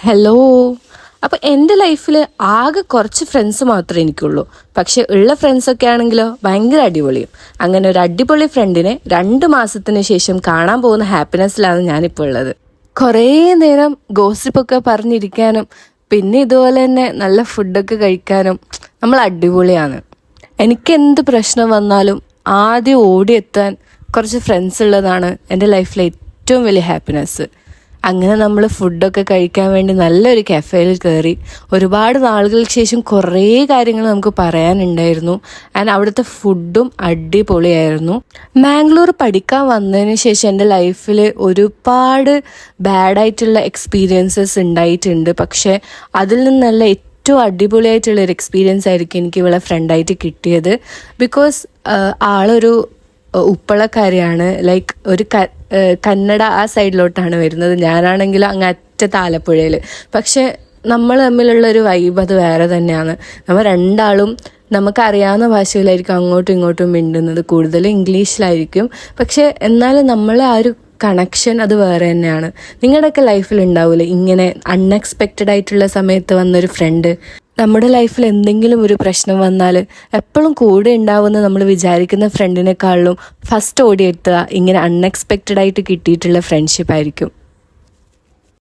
Hello. അപ്പോൾ എൻ്റെ ലൈഫിൽ ആകെ കുറച്ച് ഫ്രണ്ട്സ് മാത്രമേ എനിക്കുള്ളൂ. പക്ഷെ ഉള്ള ഫ്രണ്ട്സൊക്കെ ആണെങ്കിലോ ഭയങ്കര അടിപൊളിയും. അങ്ങനെ ഒരു അടിപൊളി ഫ്രണ്ടിനെ 2 മാസത്തിന് ശേഷം കാണാൻ പോകുന്ന ഹാപ്പിനെസ്സിലാണ് ഞാനിപ്പോൾ ഉള്ളത്. കുറേ നേരം ഗോസിപ്പൊക്കെ പറഞ്ഞിരിക്കാനും പിന്നെ ഇതുപോലെ തന്നെ നല്ല ഫുഡൊക്കെ കഴിക്കാനും നമ്മൾ അടിപൊളിയാണ്. എനിക്ക് എന്ത് പ്രശ്നം വന്നാലും ആദ്യം ഓടിയെത്താൻ കുറച്ച് ഫ്രണ്ട്സ് ഉള്ളതാണ് എൻ്റെ ലൈഫിലെ ഏറ്റവും വലിയ ഹാപ്പിനെസ്. അങ്ങനെ നമ്മൾ ഫുഡൊക്കെ കഴിക്കാൻ വേണ്ടി നല്ലൊരു കഫേയിൽ കയറി. ഒരുപാട് നാളുകൾക്ക് ശേഷം കുറേ കാര്യങ്ങൾ നമുക്ക് പറയാനുണ്ടായിരുന്നു. ആൻഡ് അവിടുത്തെ ഫുഡും അടിപൊളിയായിരുന്നു. മാംഗ്ലൂർ പഠിക്കാൻ വന്നതിന് ശേഷം എൻ്റെ ലൈഫിൽ ഒരുപാട് ബാഡായിട്ടുള്ള എക്സ്പീരിയൻസസ് ഉണ്ടായിട്ടുണ്ട്. പക്ഷേ അതിൽ നിന്നല്ല ഏറ്റവും അടിപൊളിയായിട്ടുള്ളൊരു എക്സ്പീരിയൻസ് ആയിരിക്കും എനിക്ക് ഇവളെ ഫ്രണ്ടായിട്ട് കിട്ടിയത്. ബിക്കോസ് ആളൊരു ഉപ്പളക്കാരിയാണ്. ലൈക്ക് ഒരു കന്നഡ ആ സൈഡിലോട്ടാണ് വരുന്നത്. ഞാനാണെങ്കിൽ അങ്ങ് അറ്റത്ത് ആലപ്പുഴയിൽ. പക്ഷെ നമ്മൾ തമ്മിലുള്ള ഒരു വൈബ് അത് വേറെ തന്നെയാണ്. നമ്മൾ രണ്ടാളും നമുക്കറിയാവുന്ന ഭാഷയിലായിരിക്കും അങ്ങോട്ടും ഇങ്ങോട്ടും മിണ്ടുന്നത്, കൂടുതലും ഇംഗ്ലീഷിലായിരിക്കും. പക്ഷെ എന്നാലും നമ്മളെ ആ ഒരു കണക്ഷൻ അത് വേറെ തന്നെയാണ്. നിങ്ങളുടെയൊക്കെ ലൈഫിൽ ഉണ്ടാവില്ലേ ഇങ്ങനെ അൺഎക്സ്പെക്റ്റഡ് ആയിട്ടുള്ള സമയത്ത് വന്നൊരു ഫ്രണ്ട്? നമ്മുടെ ലൈഫിൽ എന്തെങ്കിലും ഒരു പ്രശ്നം വന്നാൽ എപ്പോഴും കൂടെ ഉണ്ടാവുമെന്ന് നമ്മൾ വിചാരിക്കുന്ന ഫ്രണ്ടിനെക്കാളും ഫസ്റ്റ് ഓടിയെത്തുക ഇങ്ങനെ അൺഎക്സ്പെക്റ്റഡ് ആയിട്ട് കിട്ടിയിട്ടുള്ള ഫ്രണ്ട്ഷിപ്പ് ആയിരിക്കും.